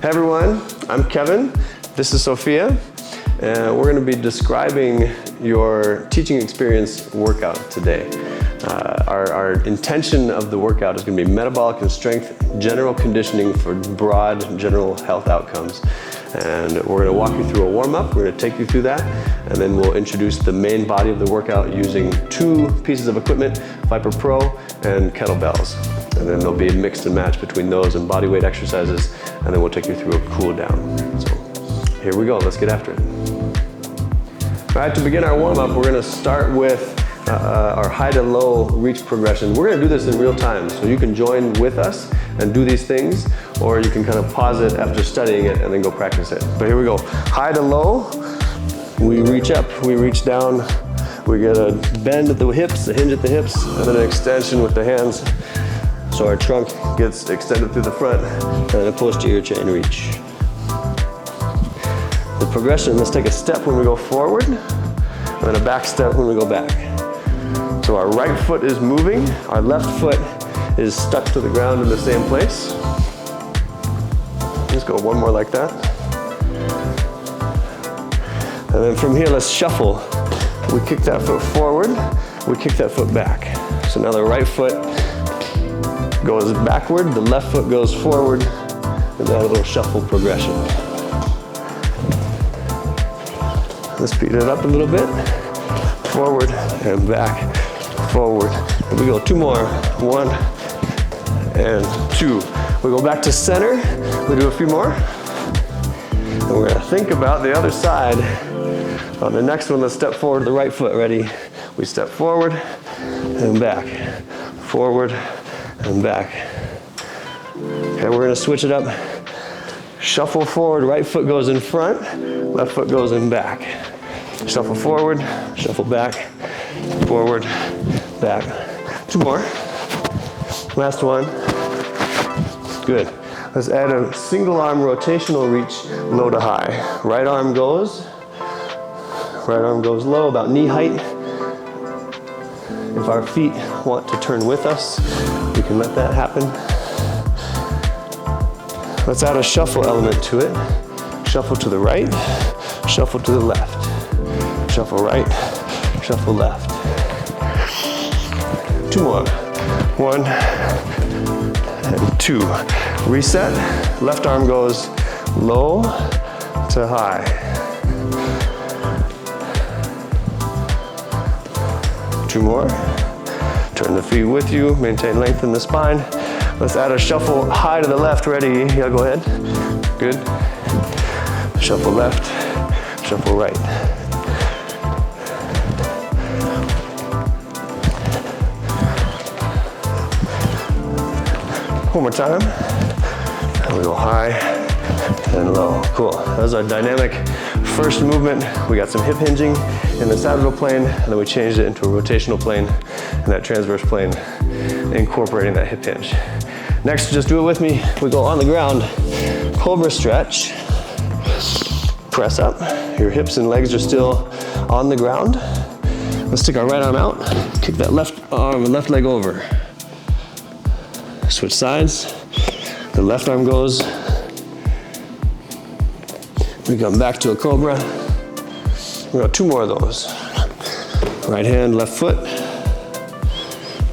Hey everyone, I'm Kevin. This is Sophia. And we're going to be describing your teaching experience workout today. Our intention of the workout is going to be metabolic and strength general conditioning for broad general health outcomes. And we're going to walk you through a warm-up. We're going to take you through that, and then we'll introduce the main body of the workout using 2 pieces of equipment, ViPR Pro and Kettlebells. And then there'll be a mix and match between those and body weight exercises, and then we'll take you through a cool down. So here we go, let's get after it. All right, to begin our warm-up, we're going to start with our high to low reach progression. We're going to do this in real time, so you can join with us and do these things, or you can kind of pause it after studying it and then go practice it. But here we go. High to low, we reach up, we reach down, we get a bend at the hips, a hinge at the hips, and then an extension with the hands. So our trunk gets extended through the front, and then a posterior chain reach. The progression, let's take a step when we go forward, and then a back step when we go back. So our right foot is moving, our left foot is stuck to the ground in the same place. Just go one more like that. And then from here, let's shuffle. We kick that foot forward, we kick that foot back. So now the right foot goes backward, the left foot goes forward, and that little shuffle progression. Let's speed it up a little bit. Forward and back, forward. And we go 2 more. 1 and 2. We go back to center. We do a few more. And we're gonna think about the other side. On the next one, let's step forward, the right foot, ready? We step forward and back, forward and back. Okay, we're gonna switch it up. Shuffle forward, right foot goes in front, left foot goes in back. Shuffle forward, shuffle back, forward, back. 2 more. Last one. Good. Let's add a single arm rotational reach, low to high. Right arm goes low, about knee height. If our feet want to turn with us, we can let that happen. Let's add a shuffle element to it. Shuffle to the right, shuffle to the left. Shuffle right, shuffle left. 2 more. 1 and 2. Reset. Left arm goes low to high. 2 more. Turn the feet with you. Maintain length in the spine. Let's add a shuffle high to the left. Ready? Yeah, go ahead. Good. Shuffle left, shuffle right. One more time. And we go high and low. Cool. That was our dynamic first movement. We got some hip hinging in the sagittal plane, and then we changed it into a rotational plane and that transverse plane, incorporating that hip hinge. Next, just do it with me. We go on the ground. Cobra stretch. Press up. Your hips and legs are still on the ground. Let's stick our right arm out. Kick that left arm and left leg over. Switch sides. The left arm goes. We come back to a Cobra. We got 2 more of those. Right hand, left foot.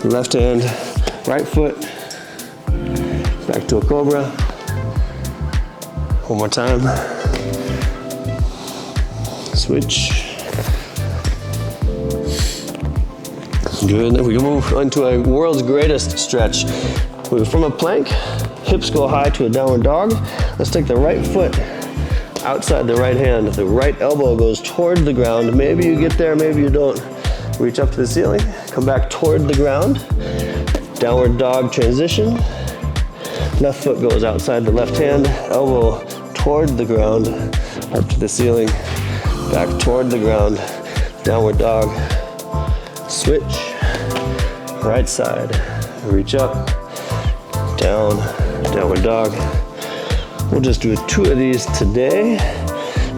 Left hand, right foot. Back to a Cobra. One more time. Switch. Good. Then we move into a world's greatest stretch. From a plank, hips go high to a downward dog. Let's take the right foot outside the right hand. The right elbow goes toward the ground. Maybe you get there, maybe you don't. Reach up to the ceiling, come back toward the ground. Downward dog transition. Left foot goes outside the left hand, elbow toward the ground, up to the ceiling, back toward the ground, downward dog. Switch, right side, reach up, down, downward dog. We'll just do 2 of these today.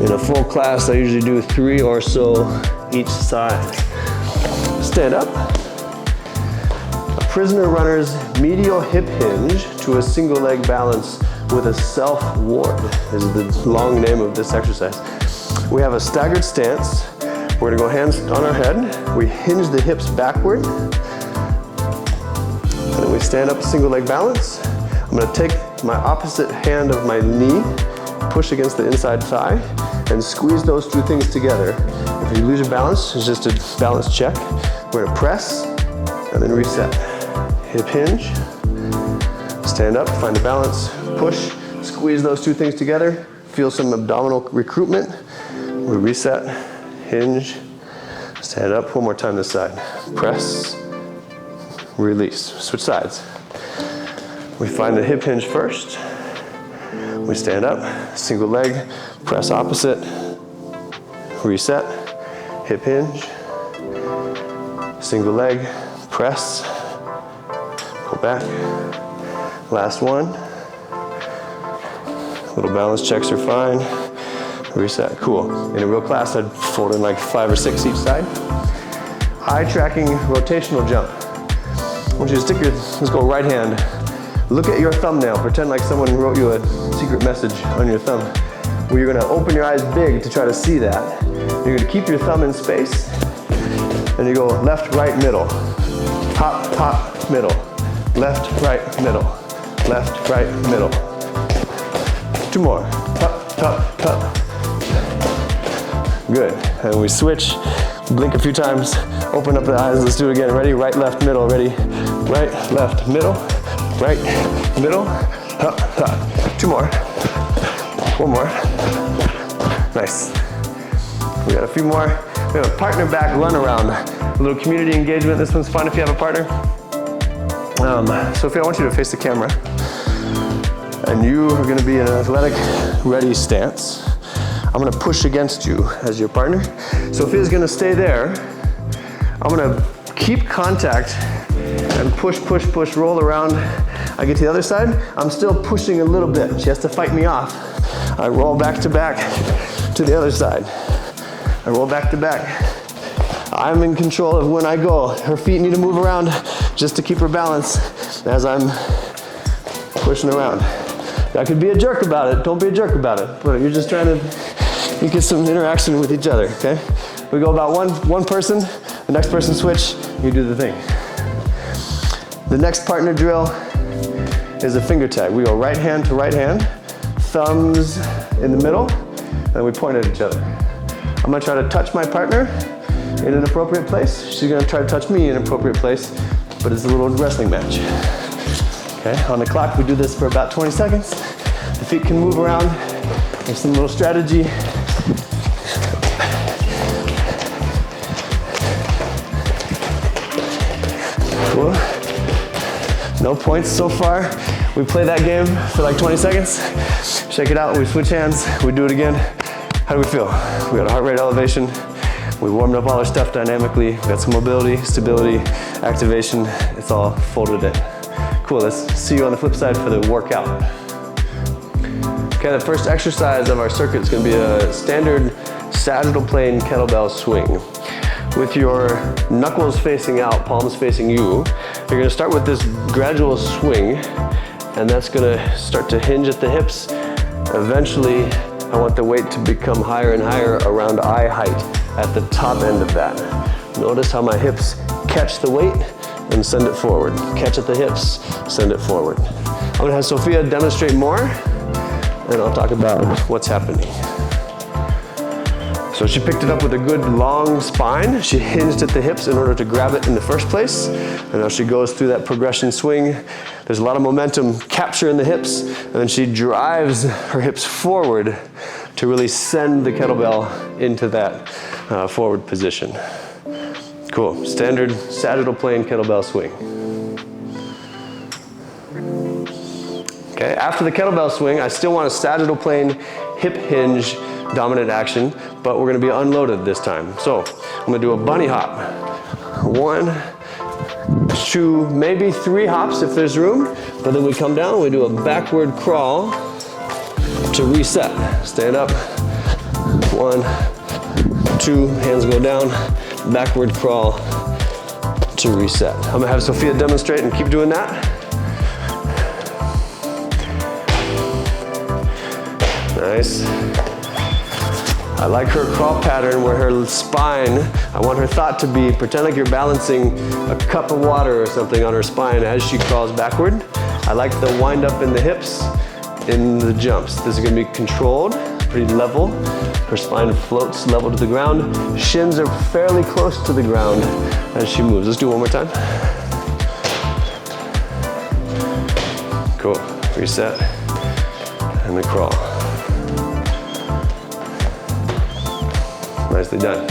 In a full class, I usually do 3 or so each side. Stand up. A prisoner runner's medial hip hinge to a single leg balance with a self-ward is the long name of this exercise. We have a staggered stance. We're gonna go hands on our head. We hinge the hips backward. And then we stand up, single leg balance. I'm gonna take my opposite hand of my knee, push against the inside thigh, and squeeze those two things together. If you lose your balance, it's just a balance check. We're gonna press and then reset. Hip hinge, stand up, find the balance, push, squeeze those two things together, feel some abdominal recruitment. We reset, hinge, stand up, one more time this side. Press, release, switch sides. We find the hip hinge first. We stand up, single leg, press opposite, reset, hip hinge, single leg, press, go back. Last one. Little balance checks are fine. Reset, cool. In a real class, I'd fold in like 5 or 6 each side. Eye tracking rotational jump. I want you to stick your, let's go right hand. Look at your thumbnail. Pretend like someone wrote you a secret message on your thumb. Where you're gonna open your eyes big to try to see that. You're gonna keep your thumb in space. And you go left, right, middle. Hop, hop, middle. Left, right, middle. Left, right, middle. 2 more. Tup, tup, tup. Good. And we switch. Blink a few times. Open up the eyes. Let's do it again. Ready? Right, left, middle. Ready? Right, left, middle. Right, middle. Tup, tup. 2 more. 1 more. Nice. We got a few more. We have a partner back run around. A little community engagement. This one's fun if you have a partner. Sophia, I want you to face the camera. And you are gonna be in an athletic ready stance. I'm gonna push against you as your partner. Sophia's gonna stay there. I'm gonna keep contact and push, push, push, roll around. I get to the other side, I'm still pushing a little bit. She has to fight me off. I roll back to the other side. I roll back to back. I'm in control of when I go. Her feet need to move around just to keep her balance as I'm pushing around. I could be a jerk about it. Don't be a jerk about it. But you're just trying to get some interaction with each other, okay? We go about one person, the next person switch, you do the thing. The next partner drill is a finger tag. We go right hand to right hand, thumbs in the middle, and we point at each other. I'm gonna try to touch my partner in an appropriate place. She's gonna try to touch me in an appropriate place, but it's a little wrestling match. Okay, on the clock, we do this for about 20 seconds. The feet can move around. There's some little strategy. Cool. No points so far. We play that game for like 20 seconds. Shake it out, we switch hands, we do it again. How do we feel? We got a heart rate elevation. We warmed up all our stuff dynamically. We got some mobility, stability, activation. It's all folded in. Cool, let's see you on the flip side for the workout. Okay, the first exercise of our circuit is gonna be a standard sagittal plane kettlebell swing. With your knuckles facing out, palms facing you, you're gonna start with this gradual swing, and that's gonna start to hinge at the hips. Eventually, I want the weight to become higher and higher around eye height at the top end of that. Notice how my hips catch the weight and send it forward. Catch at the hips, send it forward. I'm gonna have Sophia demonstrate more, and I'll talk about what's happening. So she picked it up with a good long spine. She hinged at the hips in order to grab it in the first place. And now she goes through that progression swing. There's a lot of momentum capture in the hips, and then she drives her hips forward to really send the kettlebell into that forward position. Cool, standard sagittal plane kettlebell swing. Okay, after the kettlebell swing, I still want a sagittal plane hip hinge dominant action, but we're gonna be unloaded this time. So I'm gonna do a bunny hop. 1, 2, maybe 3 hops if there's room, but then we come down, we do a backward crawl to reset. Stand up, 1, 2, hands go down, backward crawl to reset. I'm gonna have Sophia demonstrate and keep doing that. Nice. I like her crawl pattern where her spine, I want her thought to be, pretend like you're balancing a cup of water or something on her spine as she crawls backward. I like the wind up in the hips in the jumps. This is gonna be controlled, pretty level. Her spine floats level to the ground. Shins are fairly close to the ground as she moves. Let's do it one more time. Cool, reset, and then crawl. Nicely done.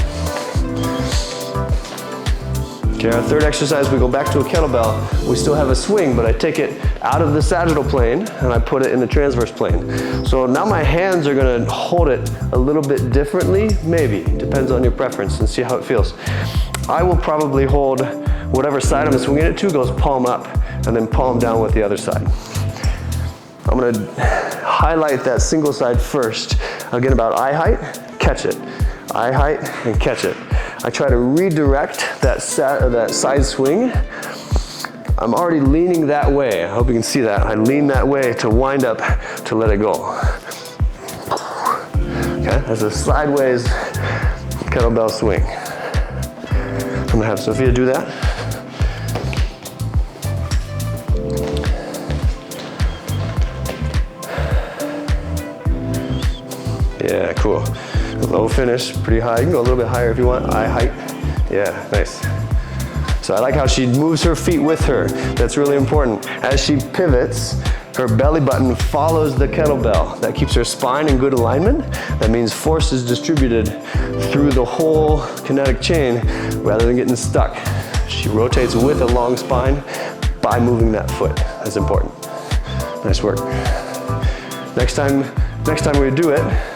Okay, our third exercise, we go back to a kettlebell. We still have a swing, but I take it out of the sagittal plane and I put it in the transverse plane. So now my hands are gonna hold it a little bit differently, maybe, depends on your preference, and see how it feels. I will probably hold whatever side I'm swinging it to goes palm up and then palm down with the other side. I'm gonna highlight that single side first. Again, about eye height, catch it. Eye height and catch it. I try to redirect that side swing. I'm already leaning that way. I hope you can see that. I lean that way to wind up to let it go. Okay, that's a sideways kettlebell swing. I'm gonna have Sophia do that. Yeah, cool. Low finish, pretty high. You can go a little bit higher if you want. Eye height. Yeah, nice. So I like how she moves her feet with her. That's really important. As she pivots, her belly button follows the kettlebell. That keeps her spine in good alignment. That means force is distributed through the whole kinetic chain rather than getting stuck. She rotates with a long spine by moving that foot. That's important. Nice work. Next time we do it,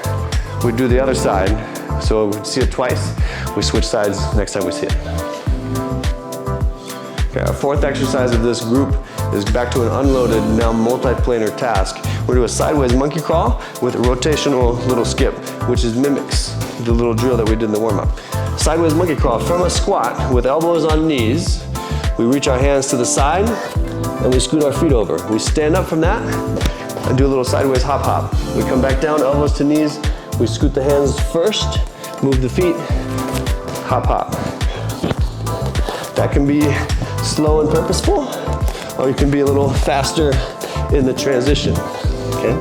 we do the other side. So we see it twice, we switch sides next time we see it. Okay, our fourth exercise of this group is back to an unloaded, now multi-planar task. We're gonna do a sideways monkey crawl with a rotational little skip, which mimics the little drill that we did in the warm-up. Sideways monkey crawl from a squat with elbows on knees. We reach our hands to the side and we scoot our feet over. We stand up from that and do a little sideways hop hop. We come back down, elbows to knees. We scoot the hands first, move the feet, hop, hop. That can be slow and purposeful, or you can be a little faster in the transition, okay?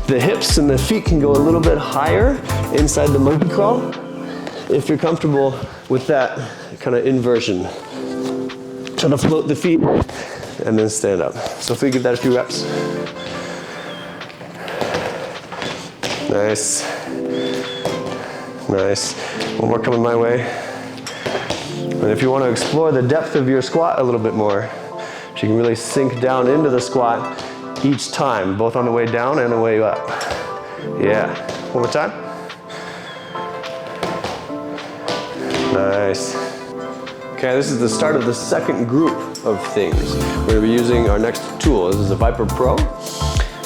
The hips and the feet can go a little bit higher inside the monkey crawl if you're comfortable with that kind of inversion. Try to float the feet and then stand up. So if we give that a few reps. Nice. Nice. One more coming my way. And if you want to explore the depth of your squat a little bit more, you can really sink down into the squat each time, both on the way down and the way up. Yeah. One more time. Nice. Okay, this is the start of the second group of things. We're going to be using our next tool. This is a ViPR Pro.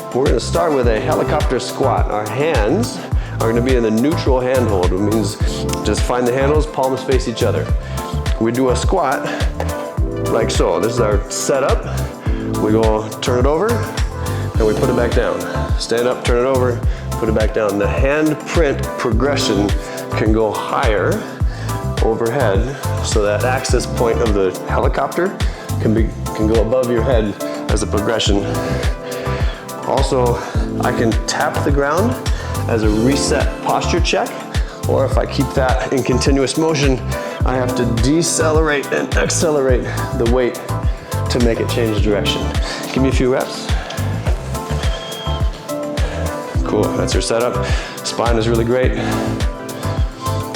We're going to start with a helicopter squat. Our hands are going to be in the neutral handhold. It means just find the handles, palms face each other. We do a squat like so. This is our setup. We go turn it over and we put it back down. Stand up, turn it over, put it back down. The hand print progression can go higher overhead, so that access point of the helicopter can go above your head as a progression. Also, I can tap the ground as a reset posture check, or if I keep that in continuous motion, I have to decelerate and accelerate the weight to make it change direction. Give me a few reps. Cool, that's her setup. Spine is really great.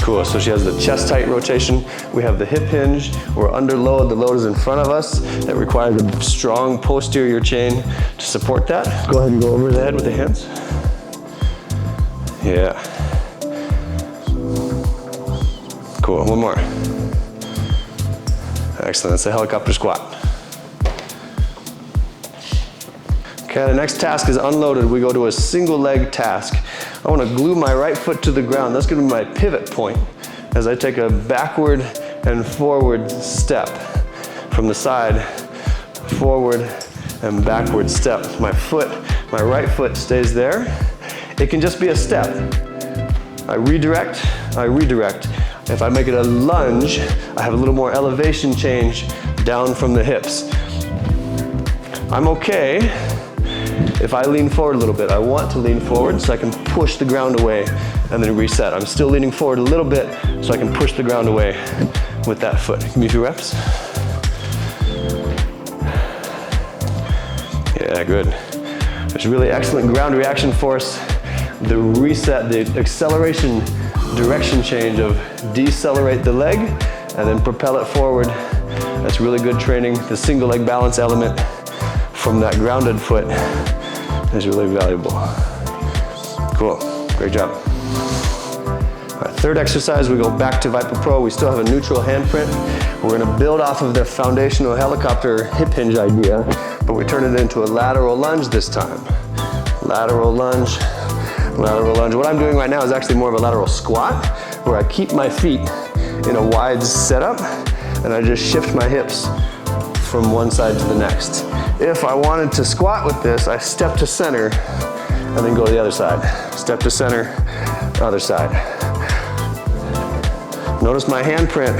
Cool, so she has the chest tight rotation. We have the hip hinge. We're under load. The load is in front of us. That requires a strong posterior chain to support that. Go ahead and go over the head with the hands. Yeah. Cool, one more. Excellent, that's a helicopter squat. Okay, the next task is unloaded. We go to a single leg task. I want to glue my right foot to the ground. That's going to be my pivot point as I take a backward and forward step from the side, forward and backward step. My right foot stays there. It can just be a step. I redirect, I redirect. If I make it a lunge, I have a little more elevation change down from the hips. I'm okay if I lean forward a little bit. I want to lean forward so I can push the ground away and then reset. I'm still leaning forward a little bit so I can push the ground away with that foot. Give me a few reps. Yeah, good. There's really excellent ground reaction force. The reset, the acceleration direction change of decelerate the leg and then propel it forward. That's really good training. The single leg balance element from that grounded foot is really valuable. Cool, great job. All right, third exercise, we go back to ViPR Pro. We still have a neutral handprint. We're gonna build off of the foundational helicopter hip hinge idea, but we turn it into a lateral lunge this time. Lateral lunge, lateral lunge. What I'm doing right now is actually more of a lateral squat, where I keep my feet in a wide setup, and I just shift my hips from one side to the next. If I wanted to squat with this, I step to center and then go to the other side. Step to center, other side. Notice my handprint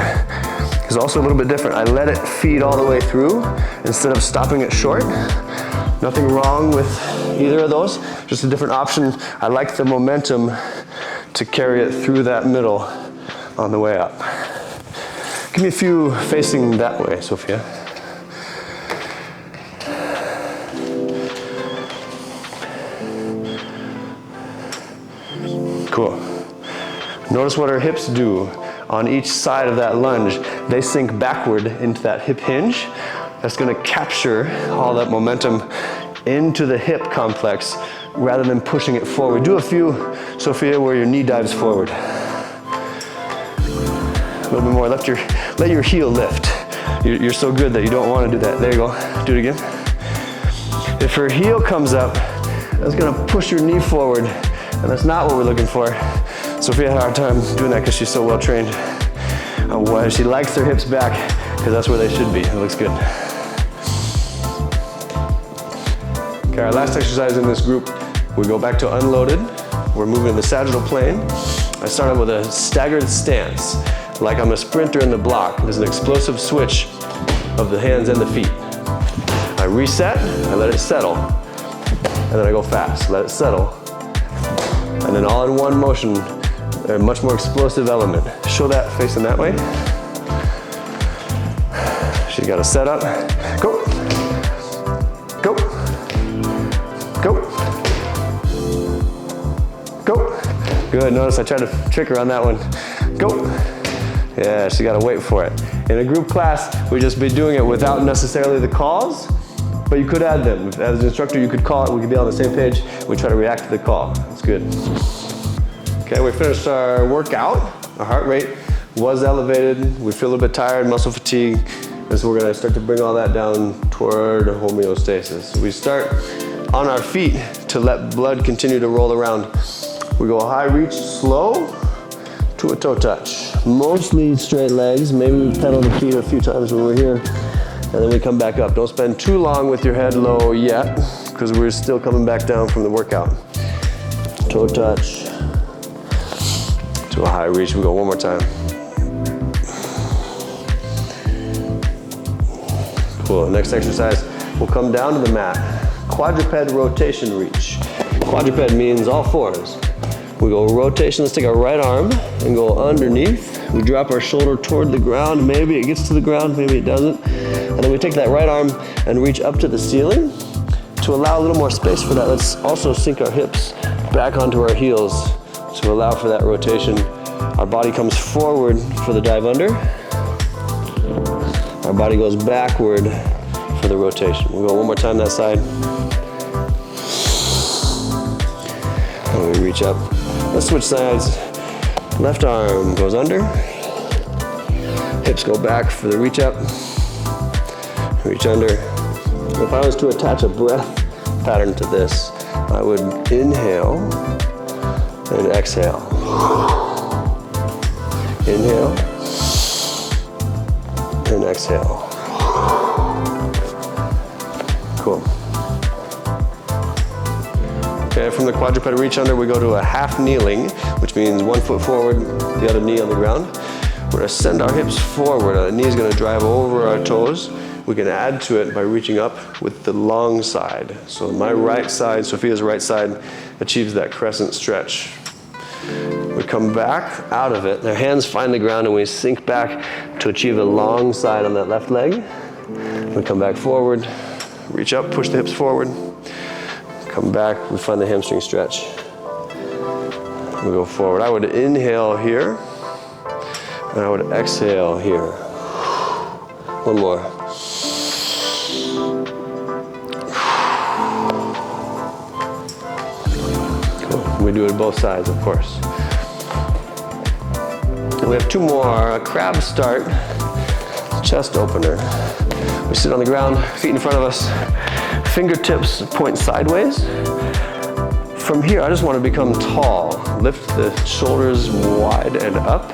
is also a little bit different. I let it feed all the way through instead of stopping it short. Nothing wrong with either of those, just a different option. I like the momentum to carry it through that middle on the way up. Give me a few facing that way, Sophia. Cool. Notice what our hips do on each side of that lunge. They sink backward into that hip hinge. That's gonna capture all that momentum into the hip complex rather than pushing it forward. Do a few, Sophia, where your knee dives forward. A little bit more, let your heel lift. You're so good that you don't wanna do that. There you go, do it again. If her heel comes up, that's gonna push your knee forward, and that's not what we're looking for. Sophia had a hard time doing that because she's so well trained. She likes her hips back because that's where they should be. It looks good. Okay, our last exercise in this group, we go back to unloaded. We're moving in the sagittal plane. I started with a staggered stance, like I'm a sprinter in the block. There's an explosive switch of the hands and the feet. I reset, I let it settle, and then I go fast. Let it settle, and then all in one motion, a much more explosive element. Show that facing that way. She's got a setup. Go. Go. Go. Go. Good, notice I tried to trick her on that one. Go. Yeah, she got to wait for it. In a group class, we'd just be doing it without necessarily the calls, but you could add them. As an instructor, you could call it, we could be on the same page, we try to react to the call. That's good. Okay, we finished our workout. Our heart rate was elevated. We feel a little bit tired, muscle fatigue, and so we're gonna start to bring all that down toward homeostasis. We start on our feet to let blood continue to roll around. We go high reach, slow, to a toe touch. Mostly straight legs. Maybe we pedal the feet a few times when we're here, and then we come back up. Don't spend too long with your head low yet, because we're still coming back down from the workout. Toe touch, to a high reach. We go one more time. Cool, next exercise, we'll come down to the mat. Quadruped rotation reach. Quadruped means all fours. We go rotation, let's take our right arm and go underneath. We drop our shoulder toward the ground. Maybe it gets to the ground, maybe it doesn't. And then we take that right arm and reach up to the ceiling. To allow a little more space for that, let's also sink our hips back onto our heels to allow for that rotation. Our body comes forward for the dive under. Our body goes backward for the rotation. We'll go one more time that side. And we reach up. Let's switch sides. Left arm goes under. Hips go back for the reach up. Reach under. If I was to attach a breath pattern to this, I would inhale and exhale. Inhale and exhale. Cool. Okay, Okay, from the quadruped reach under, we go to a half kneeling, which means 1 foot forward, the other knee on the ground. We're gonna send our hips forward. Our knee is gonna drive over our toes. We can add to it by reaching up with the long side. So my right side, Sophia's right side, achieves that crescent stretch. We come back out of it, our hands find the ground, and we sink back to achieve a long side on that left leg. We come back forward, reach up, push the hips forward. Come back, we find the hamstring stretch. We go forward. I would inhale here, and I would exhale here. One more. Cool. We do it both sides, of course. And we have two more. A crab start, chest opener. We sit on the ground, feet in front of us, fingertips point sideways. From here, I just want to become tall. Lift the shoulders wide and up.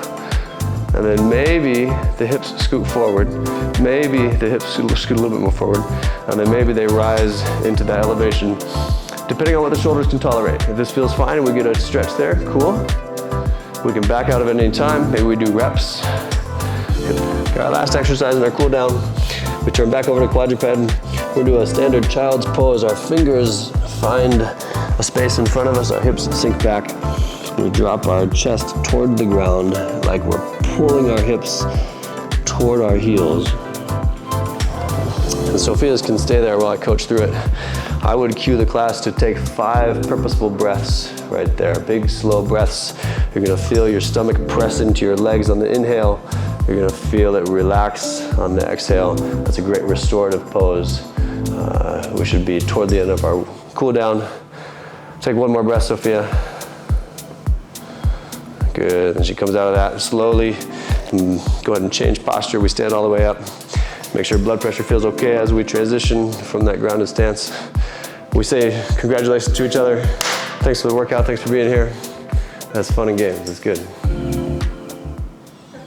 And then maybe the hips scoot forward. Maybe the hips scoot a little bit more forward. And then maybe they rise into that elevation, depending on what the shoulders can tolerate. If this feels fine and we get a stretch there, cool. We can back out of it any time. Maybe we do reps. Our last exercise in our cool down. We turn back over to quadruped. We'll do a standard child's pose. Our fingers find a space in front of us. Our hips sink back. We drop our chest toward the ground like we're pulling our hips toward our heels. And Sophia's can stay there while I coach through it. I would cue the class to take 5 purposeful breaths right there. Big, slow breaths. You're gonna feel your stomach press into your legs on the inhale. You're gonna feel it relax on the exhale. That's a great restorative pose. We should be toward the end of our cool down. Take one more breath, Sophia. Good, and she comes out of that slowly. And go ahead and change posture. We stand all the way up. Make sure blood pressure feels okay as we transition from that grounded stance. We say congratulations to each other. Thanks for the workout, thanks for being here. That's fun and games, it's good.